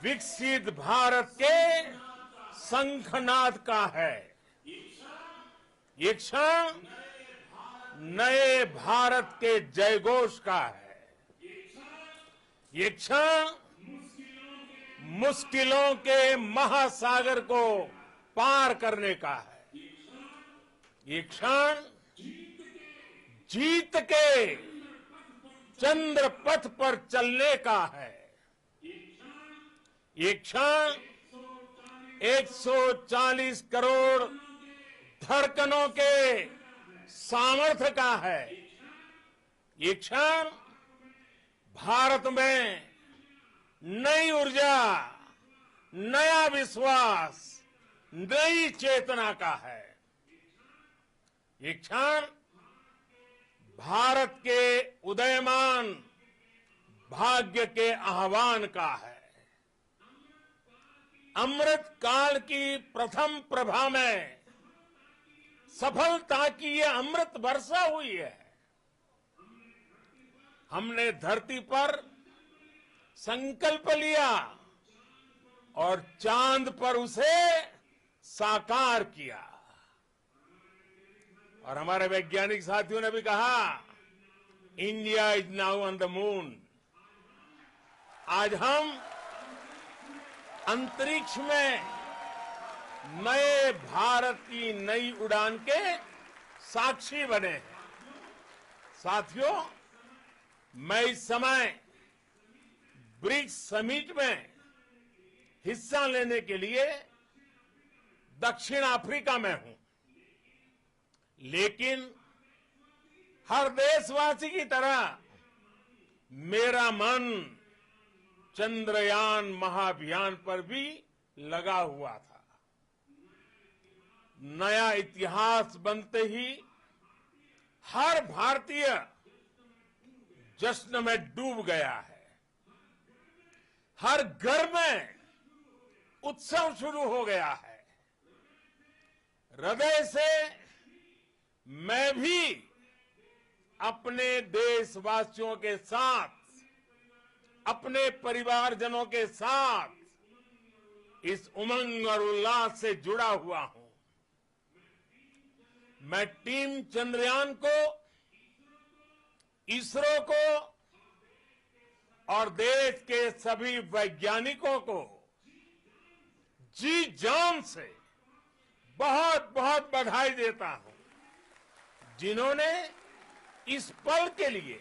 विकसित भारत के शंखनाद का है। ये क्षण नए भारत के जयघोष का है। ये क्षण मुश्किलों के महासागर को पार करने का है। ये क्षण जीत के चंद्र पथ पर चलने का है। ये क्षण 140 करोड़ धड़कनों के सामर्थ्य का है। ये क्षण भारत में नई ऊर्जा, नया विश्वास, नई चेतना का है। ये क्षण भारत के उदयमान भाग्य के आह्वान का है। अमृत काल की प्रथम प्रभा में सफलता की ये अमृत वर्षा हुई है। हमने धरती पर संकल्प लिया और चांद पर उसे साकार किया। और हमारे वैज्ञानिक साथियों ने भी कहा, India is now on the moon. आज हम अंतरिक्ष में नए भारत की नई उड़ान के साक्षी बने हैं। साथियों, मैं इस समय ब्रिक्स समिट में हिस्सा लेने के लिए दक्षिण अफ्रीका में हूं, लेकिन हर देशवासी की तरह मेरा मन चंद्रयान महाअभियान पर भी लगा हुआ था। नया इतिहास बनते ही हर भारतीय जश्न में डूब गया है। हर घर में उत्सव शुरू हो गया है। हृदय से मैं भी अपने देशवासियों के साथ, अपने परिवारजनों के साथ इस उमंग और उल्लास से जुड़ा हुआ हूं। मैं टीम चंद्रयान को, इसरो को और देश के सभी वैज्ञानिकों को जी जान से बहुत बहुत बधाई देता हूं, जिन्होंने इस पल के लिए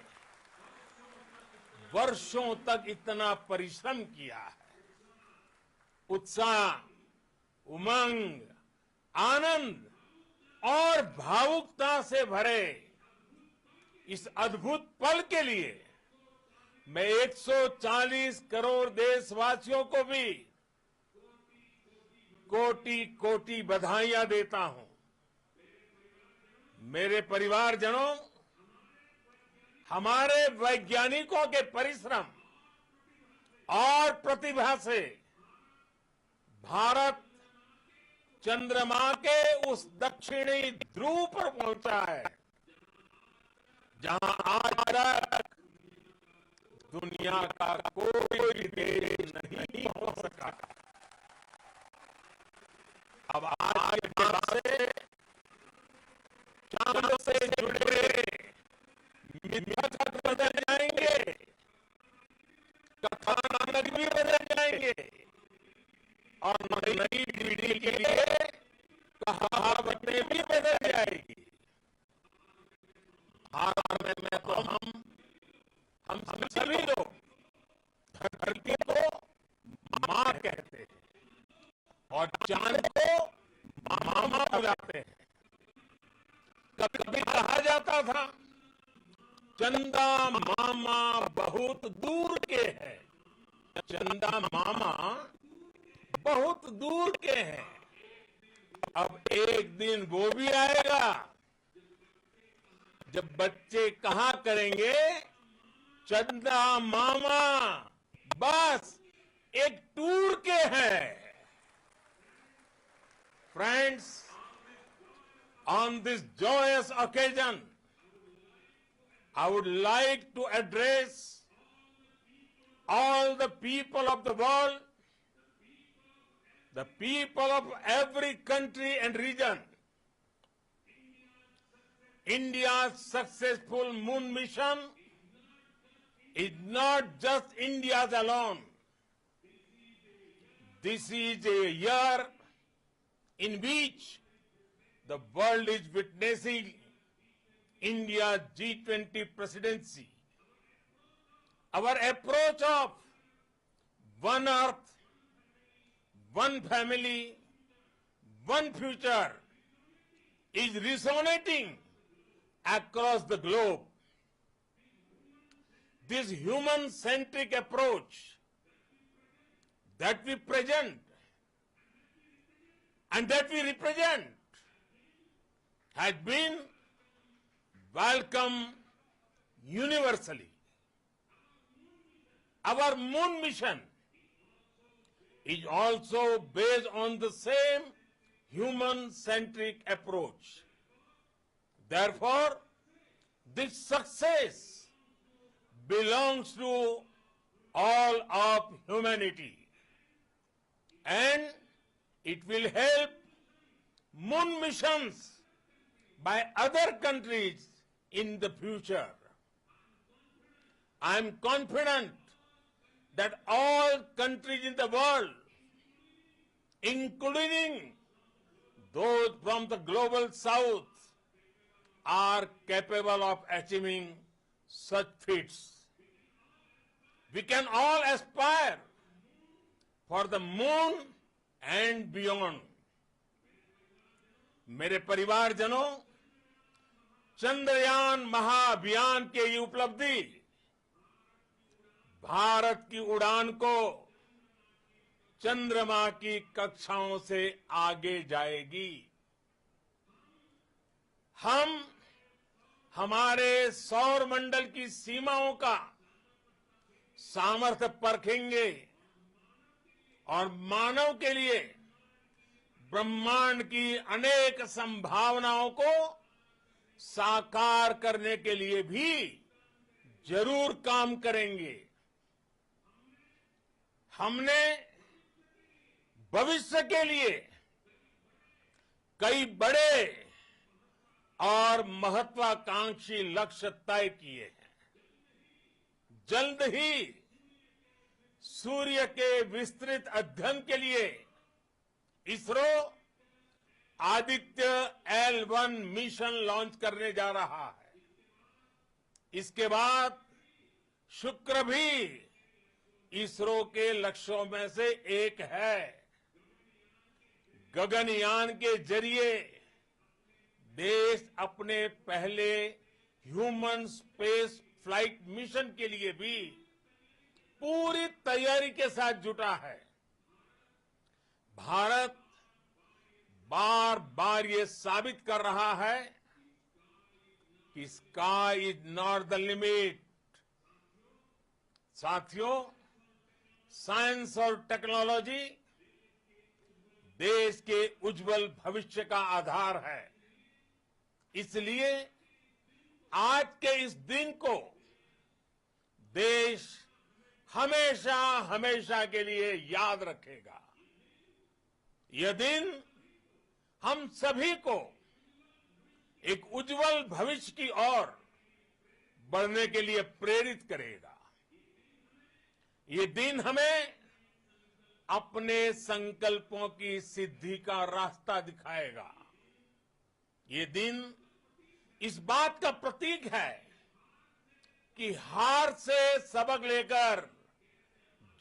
वर्षों तक इतना परिश्रम किया है। उत्साह, उमंग, आनंद और भावुकता से भरे इस अद्भुत पल के लिए मैं 140 करोड़ देशवासियों को भी कोटि कोटि बधाइयां देता हूं। मेरे परिवारजनों, हमारे वैज्ञानिकों के परिश्रम और प्रतिभा से भारत चंद्रमा के उस दक्षिणी ध्रुव पर पहुंचा है जहां आज तक दुनिया का कोई देश नहीं हो सका। अब आज के बाद से चांद से जुड़े मिथक बदल जाएंगे, कथानक भी बदल जाएंगे और नई पीढ़ी के लिए कहावतें भी बदल जाएगी। भारत में तो हम सभी लोग धरती को मां कहते हैं और चांद को मामा बुलाते हैं। कभी कहा जाता था चंदा मामा बहुत दूर के हैं, चंदा मामा बहुत दूर के हैं। अब एक दिन वो भी आएगा जब बच्चे कहा करेंगे चंदा मामा बस एक टूर के हैं। Friends, on this joyous occasion, I would like to address all the people of the world, the people of every country and region. India's successful moon mission is not just India's alone. This is a year in which the world is witnessing India's G20 presidency. Our approach of one earth, one family, one future is resonating across the globe. This human-centric approach that we present and that we represent has been welcomed universally. Our moon mission is also based on the same human-centric approach. Therefore, this success belongs to all of humanity, and it will help moon missions by other countries in the future. I am confident that all countries in the world, including those from the global south, are capable of achieving such feats. We can all aspire for the moon and beyond. मेरे परिवारजनों, चंद्रयान महाअभियान के ये उपलब्धि भारत की उड़ान को चंद्रमा की कक्षाओं से आगे जाएगी। हम हमारे सौर मंडल की सीमाओं का सामर्थ्य परखेंगे और मानव के लिए ब्रह्मांड की अनेक संभावनाओं को साकार करने के लिए भी जरूर काम करेंगे। हमने भविष्य के लिए कई बड़े और महत्वाकांक्षी लक्ष्य तय किए हैं। जल्द ही सूर्य के विस्तृत अध्ययन के लिए ISRO Aditya L1 mission launch करने जा रहा है। इसके बाद शुक्र भी इसरो के लक्ष्यों में से एक है। गगनयान के जरिए देश अपने पहले ह्यूमन स्पेस फ्लाइट मिशन के लिए भी पूरी तैयारी के साथ जुटा है। भारत बार बार ये साबित कर रहा है कि sky is not the limit. साथियों, साइंस और टेक्नोलॉजी देश के उज्जवल भविष्य का आधार है। इसलिए आज के इस दिन को देश हमेशा हमेशा के लिए याद रखेगा। यह दिन हम सभी को एक उज्जवल भविष्य की ओर बढ़ने के लिए प्रेरित करेगा। ये दिन हमें अपने संकल्पों की सिद्धि का रास्ता दिखाएगा। ये दिन इस बात का प्रतीक है कि हार से सबक लेकर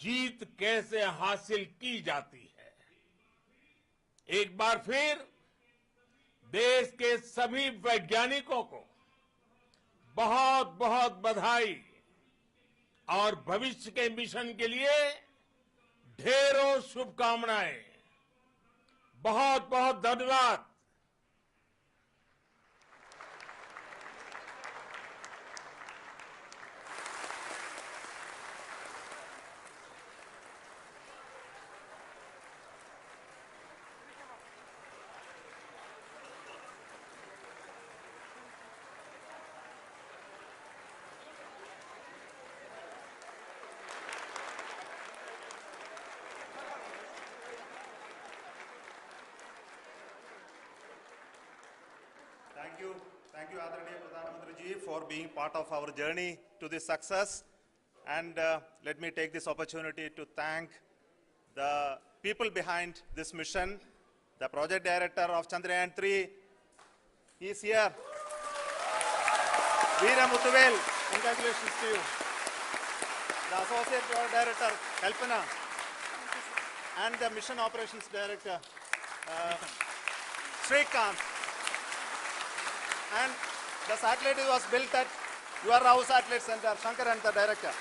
जीत कैसे हासिल की जाती है। एक बार फिर देश के सभी वैज्ञानिकों को बहुत बहुत बधाई और भविष्य के मिशन के लिए ढेरों शुभकामनाएं। बहुत बहुत धन्यवाद। Thank you, Adharaniya Pradhan Mantri ji, for being part of our journey to this success. And let me take this opportunity to thank the people behind this mission. The project director of Chandrayaan-3, he is here. Veera Muthuvel, congratulations to you. The associate project director, Kalpana, and the mission operations director, Srikanth. And the satellite was built at your house satellite center, Shankar and the director.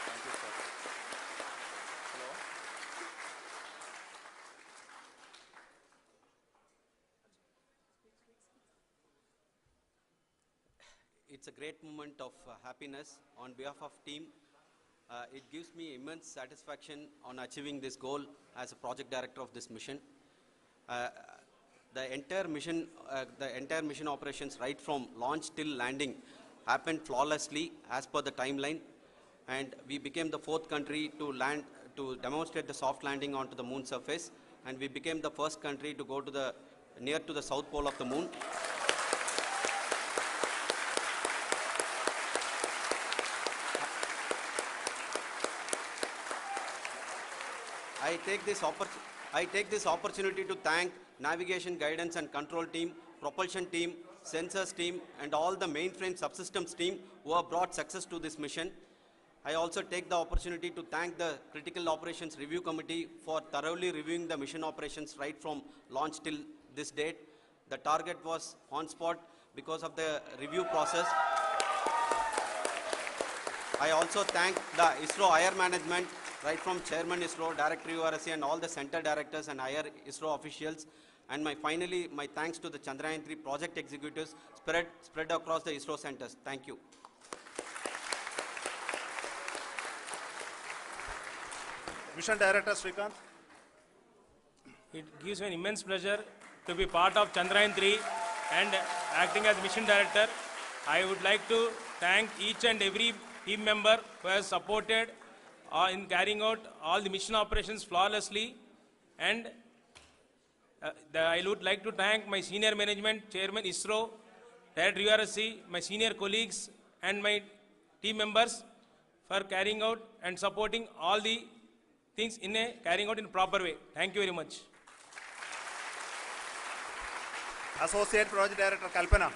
Thank you, sir. Hello. It's a great moment of happiness on behalf of team. It gives me immense satisfaction on achieving this goal as a project director of this mission. The entire mission operations right from launch till landing happened flawlessly as per the timeline, and we became the 4th country to demonstrate the soft landing onto the moon surface, and we became the first country to go to near to the south pole of the moon. I take this opportunity to thank navigation, guidance and control team, propulsion team, sensors team and all the mainframe subsystems team who have brought success to this mission. I also take the opportunity to thank the Critical Operations Review Committee for thoroughly reviewing the mission operations right from launch till this date. The target was on spot because of the review process. I also thank the ISRO higher management, right from Chairman ISRO, Director URSC and all the center directors and higher ISRO officials. And finally, my thanks to the Chandrayaan-3 project executives spread across the ISRO centers. Thank you. Mission Director Srikanth. It gives me an immense pleasure to be part of Chandrayaan-3 and acting as Mission Director. I would like to thank each and every team member who has supported in carrying out all the mission operations flawlessly. And I would like to thank my senior management, Chairman ISRO, Director URSC, my senior colleagues and my team members for carrying out and supporting all the things carrying out in a proper way. Thank you very much. Associate Project Director Kalpana.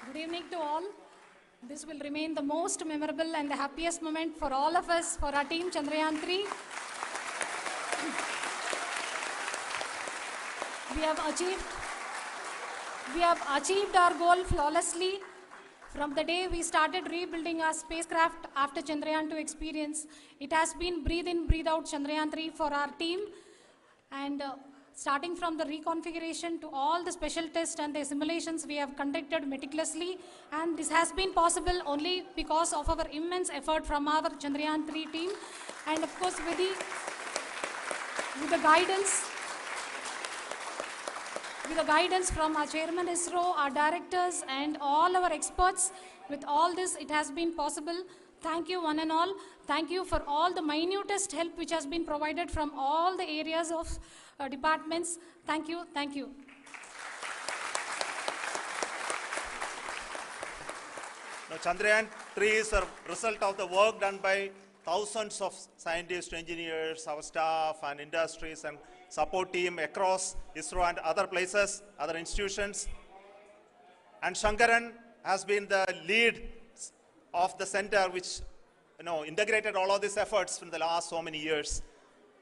Good evening to all. This will remain the most memorable and the happiest moment for all of us, for our team Chandrayaan-3. We have achieved our goal flawlessly. From the day we started rebuilding our spacecraft after Chandrayaan-2 experience, it has been breathe in, breathe out Chandrayaan-3 for our team. And starting from the reconfiguration to all the special tests and the simulations we have conducted meticulously. And this has been possible only because of our immense effort from our Chandrayaan-3 team. And of course, with the guidance from our Chairman ISRO, our directors, and all our experts. With all this, it has been possible. Thank you, one and all. Thank you for all the minutest help which has been provided from all the areas of departments. Thank you. Thank you. Now, Chandrayaan-3 is a result of the work done by thousands of scientists, engineers, our staff, and industries, and support team across ISRO and other places, other institutions. And Shankaran has been the lead of the center which integrated all of these efforts in the last so many years.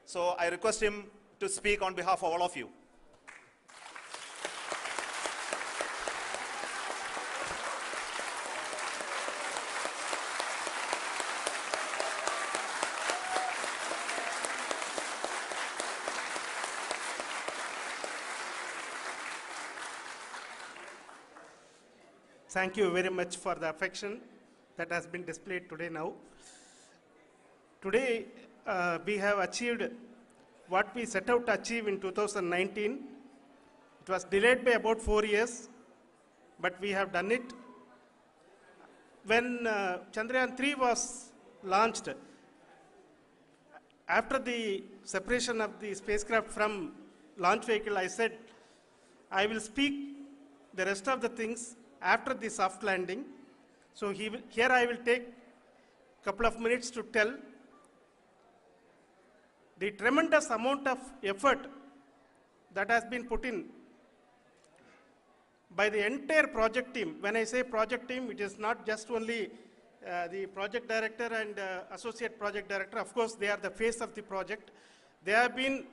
So I request him to speak on behalf of all of you. Thank you very much for the affection that has been displayed today now. Today, we have achieved what we set out to achieve in 2019. It was delayed by about 4 years, but we have done it. When Chandrayaan-3 was launched, after the separation of the spacecraft from launch vehicle, I said, I will speak the rest of the things after the soft landing. So here I will take a couple of minutes to tell the tremendous amount of effort that has been put in by the entire project team. When I say project team, it is not just only the project director and associate project director. Of course, they are the face of the project. They have been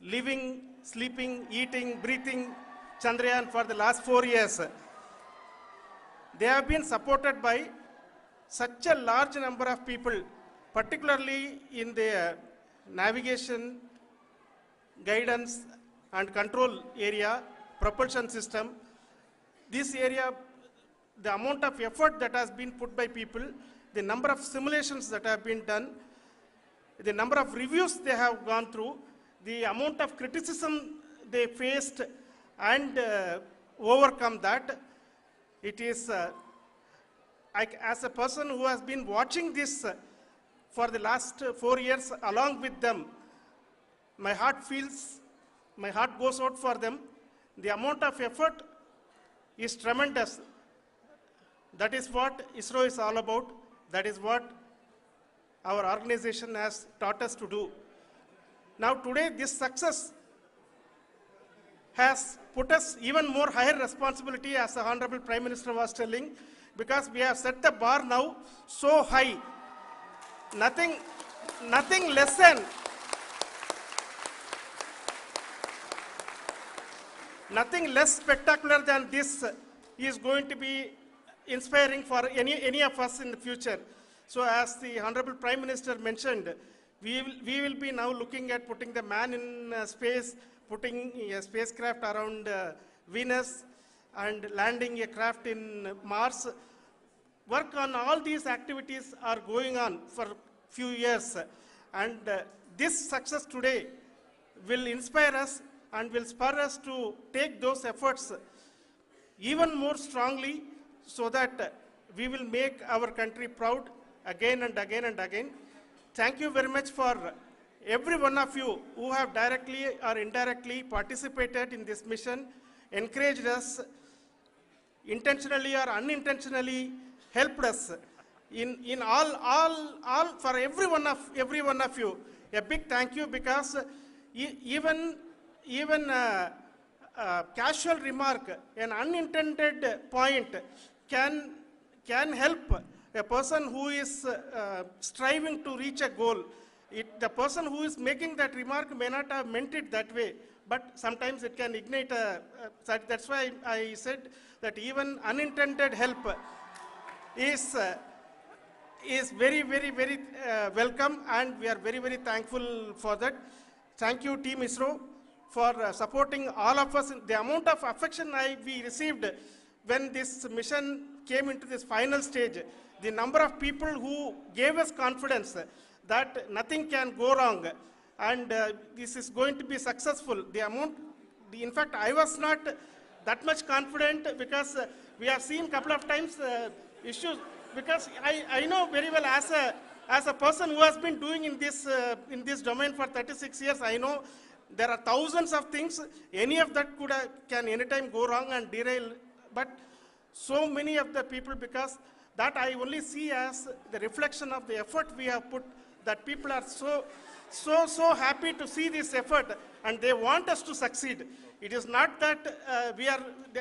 living, sleeping, eating, breathing Chandrayaan for the last 4 years. They have been supported by such a large number of people, particularly in the navigation, guidance and control area, propulsion system. This area, the amount of effort that has been put by people, the number of simulations that have been done, the number of reviews they have gone through, the amount of criticism they faced and overcome that. It is, as a person who has been watching this for the last 4 years along with them, my heart goes out for them. The amount of effort is tremendous. That is what ISRO is all about. That is what our organization has taught us to do. Now today, this success has put us even more higher responsibility, as the Honorable Prime Minister was telling, because we have set the bar now so high. Nothing less spectacular than this is going to be inspiring for any of us in the future. So as the Honorable Prime Minister mentioned, we will be now looking at putting the man in space, putting a spacecraft around Venus and landing a craft in Mars. Work on all these activities are going on for few years, and this success today will inspire us and will spur us to take those efforts even more strongly, so that we will make our country proud again and again and again. Thank you very much for every one of you who have directly or indirectly participated in this mission, encouraged us, intentionally or unintentionally helped us in all for every one of you. A big thank you, because even casual remark, an unintended point can help a person who is striving to reach a goal. The person who is making that remark may not have meant it that way, but sometimes it can ignite that's why I said that even unintended help is very, very, very welcome, and we are very, very thankful for that. Thank you, Team ISRO, for supporting all of us. The amount of affection we received when this mission came into this final stage, the number of people who gave us confidence that nothing can go wrong, and this is going to be successful. In fact, I was not that much confident, because we have seen a couple of times issues, because I know very well as a person who has been doing in this domain for 36 years, I know there are thousands of things. Any of that can anytime go wrong and derail. But so many of the people, because that I only see as the reflection of the effort we have put, that people are so happy to see this effort, and they want us to succeed. It is not that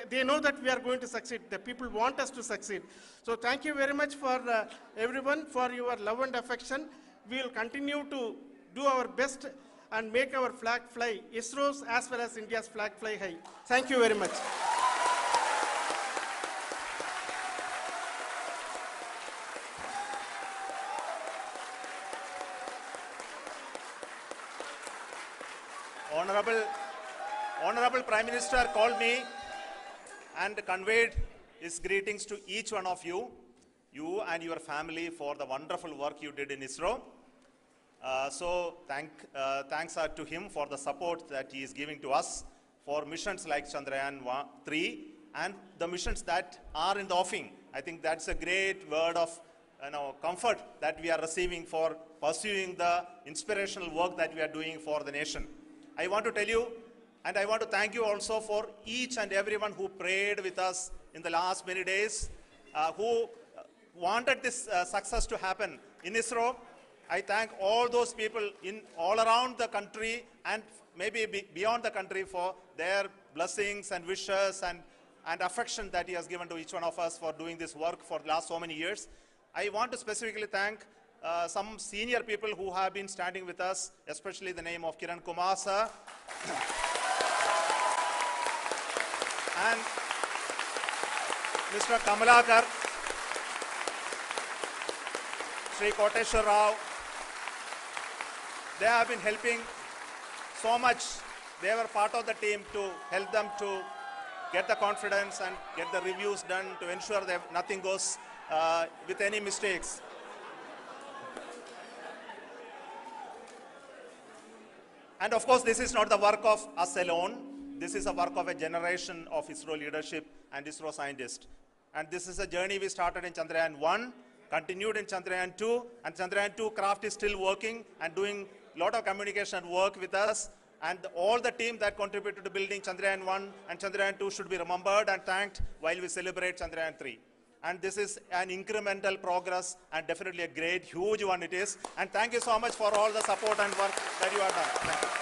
they know that we are going to succeed. The people want us to succeed. So thank you very much for everyone, for your love and affection. We will continue to do our best and make our flag fly, ISRO's as well as India's flag fly high. Thank you very much. Honorable Prime Minister called me and conveyed his greetings to each one of you and your family, for the wonderful work you did in ISRO. So thanks are to him for the support that he is giving to us for missions like Chandrayaan-3 and the missions that are in the offing. I think that's a great word of comfort that we are receiving for pursuing the inspirational work that we are doing for the nation. I want to tell you, and I want to thank you also for each and everyone who prayed with us in the last many days, who wanted this success to happen in ISRO. I thank all those people all around the country and maybe beyond the country for their blessings and wishes and affection that he has given to each one of us for doing this work for the last so many years. I want to specifically thank some senior people who have been standing with us, especially the name of Kiran Kumar sir and Mr. Kamalakar, Sri Koteshwar Rao. They have been helping so much. They were part of the team to help them to get the confidence and get the reviews done to ensure that nothing goes with any mistakes. And of course, this is not the work of us alone. This is a work of a generation of ISRO leadership and ISRO scientists. And this is a journey we started in Chandrayaan-1, continued in Chandrayaan-2, and Chandrayaan-2 craft is still working and doing a lot of communication work with us. And all the team that contributed to building Chandrayaan-1 and Chandrayaan-2 should be remembered and thanked while we celebrate Chandrayaan-3. And this is an incremental progress and definitely a great, huge one it is. And thank you so much for all the support and work that you have done. Thank you.